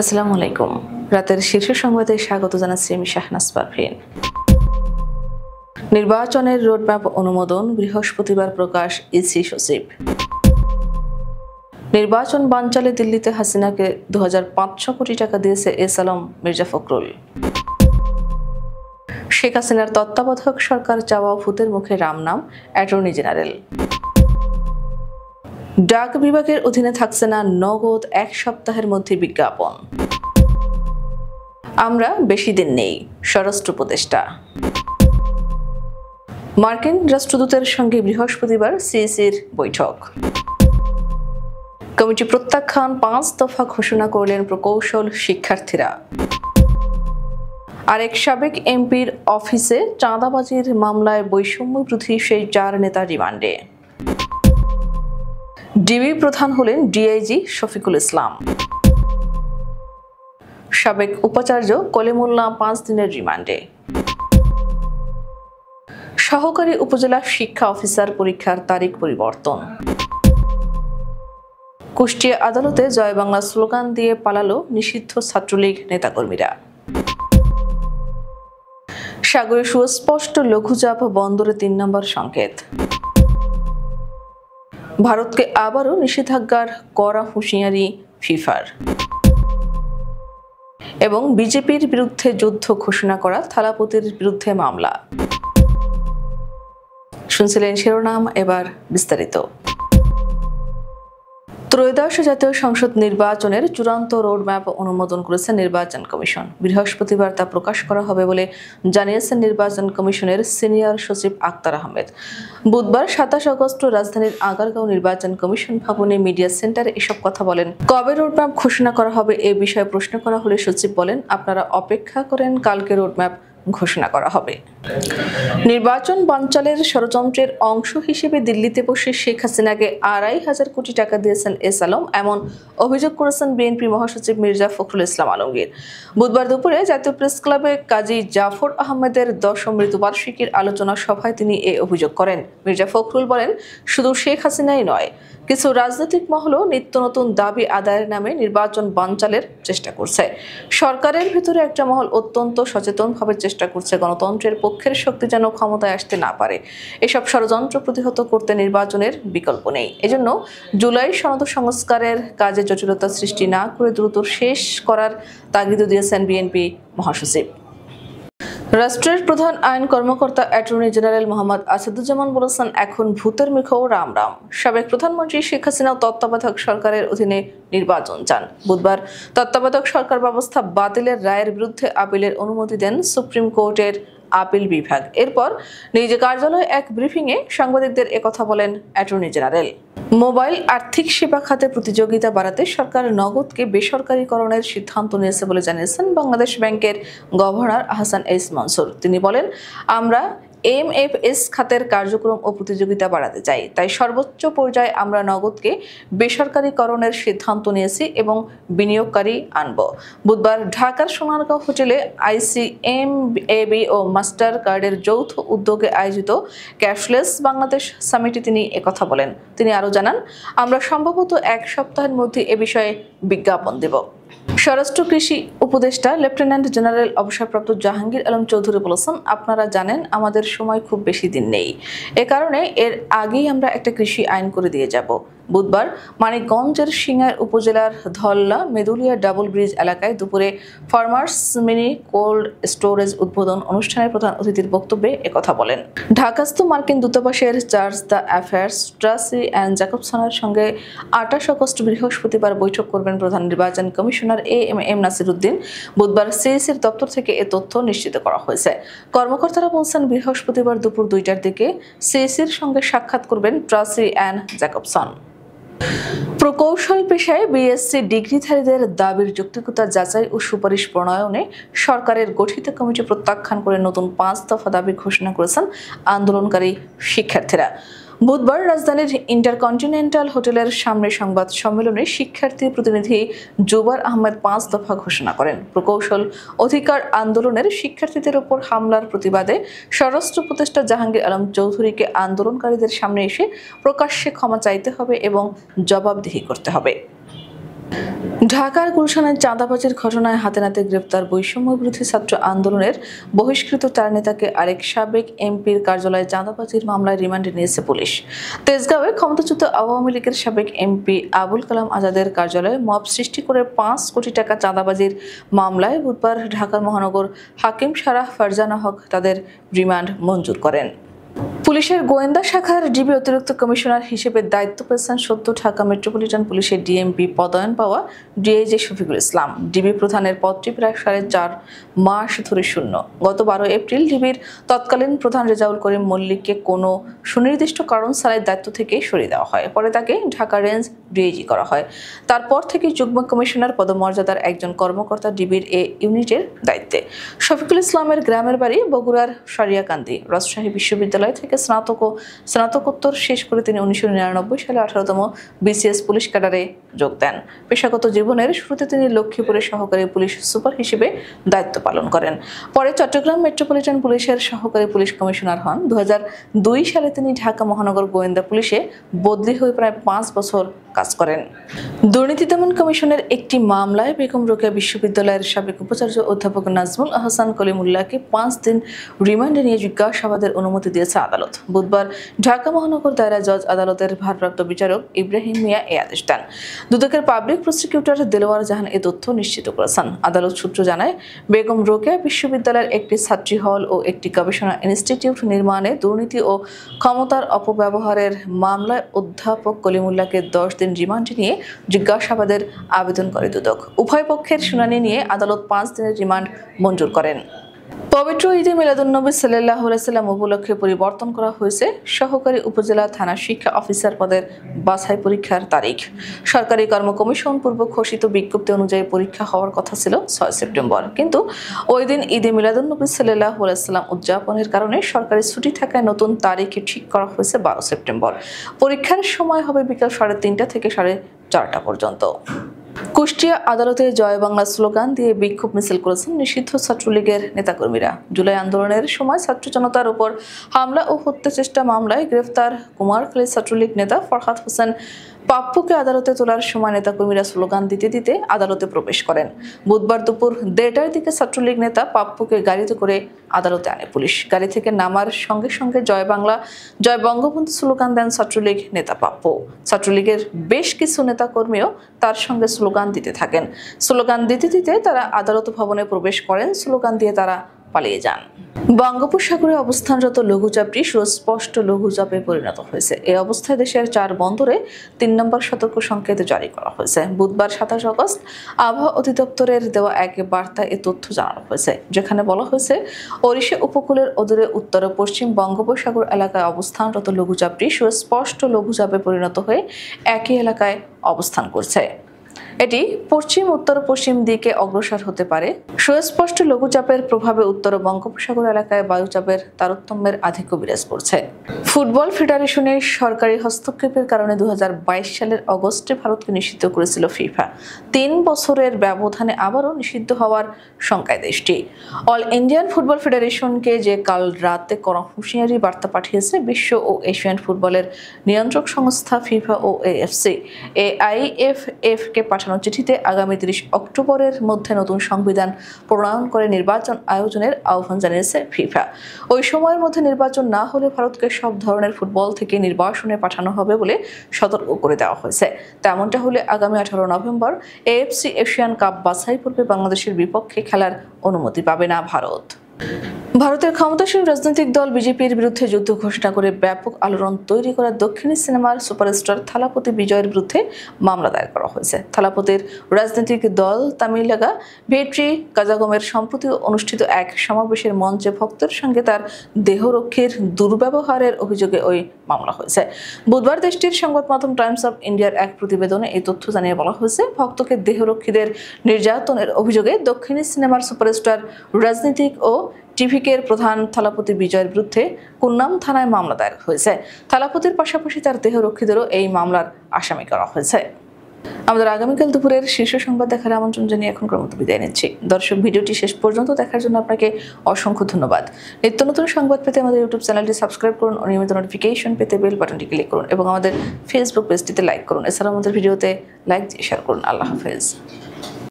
আসসালামু আলাইকুম। রাতের শীর্ষ সংবাদে স্বাগত জানাচ্ছি আমি শাহনাজ পারভীন। নির্বাচনের রোডম্যাপ অনুমোদন, বৃহস্পতিবার প্রকাশ ইসি সচিব। নির্বাচন বানচালে দিল্লিতে হাসিনাকে 2500 কোটি টাকা দিয়েছে এস আলম মির্জা ফখরুল। শেখ হাসিনার তত্ত্বাবধায়ক সরকার চাওয়া ভূতের মুখে রাম নাম, অ্যাটর্নি জেনারেল। ডাক বিভাগের অধীনে থাকছে না নগদ, 1 সপ্তাহের মধ্যে বিজ্ঞাপন। আমরা বেশি দিন নেই, স্বরাষ্ট্র উপদেষ্টা। মার্কিন রাষ্ট্রদূতের সঙ্গে বৃহস্পতিবার সিইসির বৈঠক। কমিটি প্রত্যাখ্যান, 5 দফা ঘোষণা করলেন প্রকৌশল শিক্ষার্থীরা। আরেক সাবেক এমপির অফিসে চাঁদাবাজির মামলায় বৈষম্য বিরোধী সেই 4 নেতা রিমান্ডে। ডিবি প্রধান হলেন ডিআইজি শফিকুল ইসলাম। সাবেক উপাচার্য কলিমুল্লাহ 5 দিনের রিমান্ডে। সহকারী উপজেলা শিক্ষা অফিসার পরীক্ষার তারিখ পরিবর্তন। কুষ্টিয়া আদালতে জয় বাংলা স্লোগান দিয়ে পালালো নিষিদ্ধ ছাত্রলীগ নেতাকর্মীরা। সাগরে সুস্পষ্ট লঘুচাপ, বন্দরে 3 নম্বর সংকেত। ভারতকে আবারও নিষেধাজ্ঞার কড়া হুঁশিয়ারি ফিফার। এবং বিজেপির বিরুদ্ধে যুদ্ধ ঘোষণা করা থালাপতির বিরুদ্ধে মামলা। শুনছিলেন শিরোনাম, এবার বিস্তারিত। ত্রয়োদশ জাতীয় সংসদ নির্বাচনের চূড়ান্ত রোডম্যাপ অনুমোদন করেছে নির্বাচন কমিশন। বৃহস্পতিবার তা প্রকাশ করা হবে বলে জানিয়েছেন নির্বাচন কমিশনের সিনিয়র সচিব আক্তার আহমেদ। বুধবার 27 আগস্ট রাজধানীর আগারগাঁও নির্বাচন কমিশন ভবনে মিডিয়া সেন্টারে এসব কথা বলেন। কবে রোডম্যাপ ঘোষণা করা হবে এ বিষয়ে প্রশ্ন করা হলে সচিব বলেন, আপনারা অপেক্ষা করেন, কালকে রোডম্যাপ ঘোষণা করা হবে। নির্বাচন বানচালের ষড়যন্ত্রের অংশ হিসেবে দিল্লিতে বসে শেখ হাসিনাকে 2,500 কোটি টাকা দিয়েছেন এস আলম, এমন অভিযোগ করেছেন বিএনপি মহাসচিব মির্জা ফখরুল ইসলাম আলমগীর। বুধবার দুপুরে জাতীয় প্রেস ক্লাবে কাজী জাফর আহমেদের 10ম মৃত্যুবার্ষিকীর আলোচনা সভায় তিনি এ অভিযোগ করেন। মির্জা ফখরুল বলেন, শুধু শেখ হাসিনাই নয়, কিছু রাজনৈতিক মহলও নিত্য নতুন দাবি আদায়ের নামে নির্বাচন বানচালের চেষ্টা করছে। সরকারের ভিতরে একটা মহল অত্যন্ত সচেতনভাবে চেষ্টা করছে গণতন্ত্রের পক্ষের শক্তি যেন ক্ষমতায় আসতে না পারে। এসব ষড়যন্ত্র প্রতিহত করতে নির্বাচনের বিকল্প নেই। এজন্য জুলাই সনদ সংস্কারের কাজে জটিলতা সৃষ্টি না করে দ্রুত শেষ করার তাগিদ দিয়েছেন বিএনপি মহাসচিব। রাষ্ট্রের প্রধান আইন কর্মকর্তা অ্যাটর্নি জেনারেল মোহাম্মদ আসাদুজ্জামান বলেছেন, এখন ভূতের মুখেও রাম রাম। সাবেক প্রধানমন্ত্রী শেখ হাসিনাও তত্ত্বাবধায়ক সরকারের অধীনে নির্বাচন চান। বুধবার তত্ত্বাবধায়ক সরকার ব্যবস্থা বাতিলের রায়ের বিরুদ্ধে আপিলের অনুমতি দেন সুপ্রিম কোর্টের আপিল বিভাগ। এরপর নিজ কার্যালয়ে এক ব্রিফিংয়ে সাংবাদিকদের একথা বলেন অ্যাটর্নি জেনারেল। মোবাইল আর্থিক সেবা খাতে প্রতিযোগিতা বাড়াতে সরকার নগদকে বেসরকারীকরণের সিদ্ধান্ত নিয়েছে বলে জানিয়েছেন বাংলাদেশ ব্যাংকের গভর্নর আহসান এইস মনসুর। তিনি বলেন, আমরা এমএফএস খাতের কার্যক্রম ও প্রতিযোগিতা বাড়াতে চাই, তাই সর্বোচ্চ পর্যায়ে আমরা নগদকে বেসরকারীকরণের সিদ্ধান্ত নিয়েছি এবং বিনিয়োগকারী আনব। বুধবার ঢাকার সোনারগাঁও হোটেলে আইসিএমএবি ও মাস্টার কার্ডের যৌথ উদ্যোগে আয়োজিত ক্যাশলেস বাংলাদেশ সামিটে তিনি একথা বলেন। তিনি আরও জানান, আমরা সম্ভবত 1 সপ্তাহের মধ্যে এ বিষয়ে বিজ্ঞাপন দেব। স্বরাষ্ট্র কৃষি উপদেষ্টা লেফটেন্যান্ট জেনারেল অবসরপ্রাপ্ত জাহাঙ্গীর আলম চৌধুরী বলেছেন, আপনারা জানেন আমাদের সময় খুব বেশি দিন নেই, এ কারণে এর আগেই আমরা একটা কৃষি আইন করে দিয়ে যাব। বুধবার মানিকগঞ্জের সিঙ্গাইর উপজেলার ধল্লা মেদুলিয়া ডাবল ব্রিজ এলাকায় দুপুরে ফার্মার্স মিনি কোল্ড স্টোরেজ উদ্বোধন অনুষ্ঠানের প্রধান অতিথির বক্তব্যে একথা বলেন। ঢাকাস্থ মার্কিন দূতাবাসের chargé d'affaires Tracey Ann জ্যাকবসনের সঙ্গে 28 আগস্ট বৃহস্পতিবার বৈঠক করবেন প্রধান নির্বাচন কমিশনার এম নাসির উদ্দিন। বুধবার সিইসির দপ্তর থেকে এ তথ্য নিশ্চিত করা হয়েছে। কর্মকর্তারা বলছেন, বৃহস্পতিবার দুপুর 2টার দিকে সিইসির সঙ্গে সাক্ষাৎ করবেন ট্রাসি অ্যান্ড জ্যাকবসন। প্রকৌশল পেশায় বিএসসি ডিগ্রিধারীদের দাবির যৌক্তিকতা যাচাই ও সুপারিশ প্রণয়নে সরকারের গঠিত কমিটি প্রত্যাখ্যান করে নতুন 5 দফা দাবি ঘোষণা করেছেন আন্দোলনকারী শিক্ষার্থীরা। বুধবার রাজধানীর ইন্টারকন্টিনেন্টাল হোটেলের সামনে সংবাদ সম্মেলনে শিক্ষার্থী প্রতিনিধি জুবার আহমেদ 5 দফা ঘোষণা করেন। প্রকৌশল অধিকার আন্দোলনের শিক্ষার্থীদের উপর হামলার প্রতিবাদে স্বরাষ্ট্র উপদেষ্টা জাহাঙ্গীর আলম চৌধুরীকে আন্দোলনকারীদের সামনে এসে প্রকাশ্যে ক্ষমা চাইতে হবে এবং জবাবদিহি করতে হবে। ঢাকার গুলশানের চাঁদাবাজির ঘটনায় হাতে নাতে গ্রেপ্তার বৈষম্য বিরোধী ছাত্র আন্দোলনের বহিষ্কৃত 4 নেতাকে আরেক সাবেক এমপির কার্যালয়ে চাঁদাবাজির মামলায় রিমান্ডে নিয়েছে পুলিশ। তেজগাঁওয়ে ক্ষমতাচ্যুত আওয়ামী লীগের সাবেক এমপি আবুল কালাম আজাদের কার্যালয়ে মব সৃষ্টি করে 5 কোটি টাকা চাঁদাবাজির মামলায় বুধবার ঢাকার মহানগর হাকিম সারাহ ফারজানা হক তাদের রিমান্ড মঞ্জুর করেন। পুলিশের গোয়েন্দা শাখার ডিবি অতিরিক্ত কমিশনার হিসেবে দায়িত্ব পেয়েছেন সদ্য ঢাকা মেট্রোপলিটন পুলিশের ডিএমপি পদায়ন পাওয়া ডিআইজি শফিকুল ইসলাম। ডিবি প্রধানের পদটি প্রায় 4.5 মাস ধরে শূন্য। গত 12 এপ্রিল ডিবির তৎকালীন প্রধান রেজাউল করিম মল্লিককে কোনো সুনির্দিষ্ট কারণ ছাড়াই দায়িত্ব থেকে সরিয়ে দেওয়া হয়। পরে তাকে ঢাকা রেঞ্জ ডিআইজি করা হয়। তারপর থেকে যুগ্ম কমিশনার পদমর্যাদার একজন কর্মকর্তা ডিবির এ ইউনিটের দায়িত্বে। শফিকুল ইসলামের গ্রামের বাড়ি বগুড়ার সারিয়াকান্দি। রাজশাহী বিশ্ববিদ্যালয় থেকে স্নাতকোত্তর শেষ করে তিনি 1999 সালে 18তম বিসিএস পুলিশ ক্যাডারে যোগ দেন। পেশাগত জীবনের শুরুতে তিনি লক্ষ্মীপুরের সহকারী পুলিশ সুপার হিসেবে দায়িত্ব পালন করেন। পরে চট্টগ্রাম মেট্রোপলিটন পুলিশের সহকারী পুলিশ কমিশনার হন। 2002 সালে তিনি ঢাকা মহানগর গোয়েন্দা পুলিশে বদলি হয়ে প্রায় 5 বছর কাজ করেন। দুর্নীতি দমন কমিশনের একটি মামলায় বেগম রোকেয়া বিশ্ববিদ্যালয়ের সাবেক উপাচার্য অধ্যাপক নাজমুল আহসান কলিমুল্লাহকে 5 দিন রিমান্ডে নিয়ে জিজ্ঞাসাবাদের অনুমতি দিয়েছে আদালত। বুধবার ঢাকা মহানগর দায়রা জজ আদালতের ভারপ্রাপ্ত বিচারক ইব্রাহিম মিয়া এই আদেশ দেন। দুদকের পাবলিক প্রসিকিউটর দেলোয়ার জাহান এ তথ্য নিশ্চিত করেছেন। আদালত সূত্র জানায়, বেগম রোকেয়া বিশ্ববিদ্যালয়ের একটি ছাত্রী হল ও একটি গবেষণা ইনস্টিটিউট নির্মাণে দুর্নীতি ও ক্ষমতার অপব্যবহারের মামলায় অধ্যাপক কলিমুল্লাহকে 10 দিন রিমান্ডে নিয়ে জিজ্ঞাসাবাদের আবেদন করে দুদক। উভয় পক্ষের শুনানি নিয়ে আদালত 5 দিনের রিমান্ড মঞ্জুর করেন। পবিত্র ঈদে মিলাদুন্নবী সাল্লাল্লাহু আলাইহি সাল্লাম উপলক্ষে পরিবর্তন করা হয়েছে সহকারী উপজেলা থানা শিক্ষা অফিসার পদের বাছাই পরীক্ষার তারিখ। সরকারি কর্ম কমিশন পূর্ব ঘোষিত বিজ্ঞপ্তি অনুযায়ী পরীক্ষা হওয়ার কথা ছিল 6 সেপ্টেম্বর, কিন্তু ওই দিন ঈদে মিলাদুন্নবী সাল্লাল্লাহু আলাইহি সাল্লাম উদযাপনের কারণে সরকারি ছুটি থাকায় নতুন তারিখ ঠিক করা হয়েছে 12 সেপ্টেম্বর। পরীক্ষার সময় হবে বিকাল 3:30 থেকে 4:30 পর্যন্ত। কুষ্টিয়া আদালতে জয় বাংলা স্লোগান দিয়ে বিক্ষোভ মিছিল করেছেন নিষিদ্ধ ছাত্রলীগের নেতাকর্মীরা। জুলাই আন্দোলনের সময় ছাত্র জনতার উপর হামলা ও হত্যা চেষ্টা মামলায় গ্রেফতার কুমারখালী ছাত্রলীগ নেতা ফরহাদ হোসেন পাপ্পুকে আদালতে তোলার সময় নেতাকর্মীরা স্লোগান দিতে দিতে আদালতে প্রবেশ করেন। বুধবার দুপুর 1:30টার দিকে ছাত্রলীগ নেতা পাপ্পুকে গাড়িতে করে আদালতে আনে পুলিশ। গাড়ি থেকে নামার সঙ্গে সঙ্গে জয় বাংলা, জয় বঙ্গবন্ধু স্লোগান দেন ছাত্রলীগ নেতা পাপ্পু। ছাত্রলীগের বেশ কিছু নেতাকর্মীও তার সঙ্গে স্লোগান দিতে থাকেন। স্লোগান দিতে দিতে তারা আদালত ভবনে প্রবেশ করেন। স্লোগান দিয়ে তারা পালিয়ে যান। বঙ্গোপসাগরে অবস্থানরত লঘুচাপটি সুস্পষ্ট লঘুচাপে পরিণত হয়েছে। এই অবস্থায় দেশের 4 বন্দরে 3 নম্বর সতর্ক সংকেত জারি করা হয়েছে। বুধবার 27 আগস্ট আবহাওয়া অধিদপ্তরের দেওয়া এক বার্তায় এ তথ্য জানানো হয়েছে, যেখানে বলা হয়েছে ওড়িশা উপকূলের অদূরে উত্তর ও পশ্চিম বঙ্গোপসাগর এলাকায় অবস্থানরত লঘুচাপটি সুস্পষ্ট লঘুচাপে পরিণত হয়ে একই এলাকায় অবস্থান করছে। এটি পশ্চিম উত্তর পশ্চিম দিকে অগ্রসর হতে পারে। সুস্পষ্ট লঘুচাপের প্রভাবে উত্তর বঙ্গোপসাগর এলাকায় বায়ুচাপের তারতম্যের আধিক্য বিরাজ করছে। ফুটবল ফেডারেশনের সরকারি হস্তক্ষেপের কারণে 2022 সালের অগস্টে ভারতকে নিষিদ্ধ করেছিল ফিফা। 3 বছরের ব্যবধানে আবারও নিষিদ্ধ হওয়ার শঙ্কায় দেশটি অল ইন্ডিয়ান ফুটবল ফেডারেশনকে যে কাল রাতে করা হুঁশিয়ারি বার্তা পাঠিয়েছে বিশ্ব ও এশিয়ান ফুটবলের নিয়ন্ত্রক সংস্থা ফিফা ও এএফসি। AIFF কে পাঠানো চিঠিতে আগামী 30 অক্টোবরের মধ্যে নতুন সংবিধান প্রণয়ন করে নির্বাচন আয়োজনের আহ্বান জানিয়েছে ফিফা। ওই সময়ের মধ্যে নির্বাচন না হলে ভারতকে সব ধরনের ফুটবল থেকে নির্বাসনে পাঠানো হবে বলে সতর্ক করে দেওয়া হয়েছে। তেমনটা হলে আগামী 18 নভেম্বর AFC এশিয়ান কাপ বাছাই পর্বে বাংলাদেশের বিপক্ষে খেলার অনুমতি পাবে না ভারত। ভারতের ক্ষমতাসীন রাজনৈতিক দল বিজেপির বিরুদ্ধে যুদ্ধ ঘোষণা করে ব্যাপক আলোড়ন তৈরি করা দক্ষিণী সিনেমার সুপারস্টার থালাপতি বিজয়ের বিরুদ্ধে মামলা দায়ের করা হয়েছে। থালাপতির রাজনৈতিক দল তামিলাগা ভেট্রি কাজাগমের সম্প্রতি অনুষ্ঠিত এক সমাবেশের মঞ্চে ভক্তের সঙ্গে তার দেহরক্ষীর দুর্ব্যবহারের অভিযোগে ওই মামলা হয়েছে। বুধবার দেশটির সংবাদ মাধ্যম টাইমস অফ ইন্ডিয়ার এক প্রতিবেদনে এই তথ্য জানিয়ে বলা হয়েছে, ভক্তকে দেহরক্ষীদের নির্যাতনের অভিযোগে দক্ষিণী সিনেমার সুপারস্টার রাজনীতিক ও টিভিকের প্রধান থালাপতি বিজয়ের বিরুদ্ধে কুন্নাম থানায় মামলা দায়ের হয়েছে। থালাপতির পাশাপাশি তার দেহরক্ষীদেরও এই মামলার আসামি করা হয়েছে। আমাদের আগামীকাল দুপুরের শীর্ষ সংবাদ দেখার আমন্ত্রণ জানিয়ে এখনকার মতো বিদায় নিচ্ছি। দর্শক, ভিডিওটি শেষ পর্যন্ত দেখার জন্য আপনাকে অসংখ্য ধন্যবাদ। নিত্য নতুন সংবাদ পেতে আমাদের ইউটিউব চ্যানেলটি সাবস্ক্রাইব করুন, নিয়মিত নোটিফিকেশন পেতে বেল বাটনটি ক্লিক করুন এবং আমাদের ফেসবুক পেজটিতে লাইক করুন। এছাড়াও আমাদের ভিডিওতে লাইক দিয়ে শেয়ার করুন। আল্লাহ হাফেজ।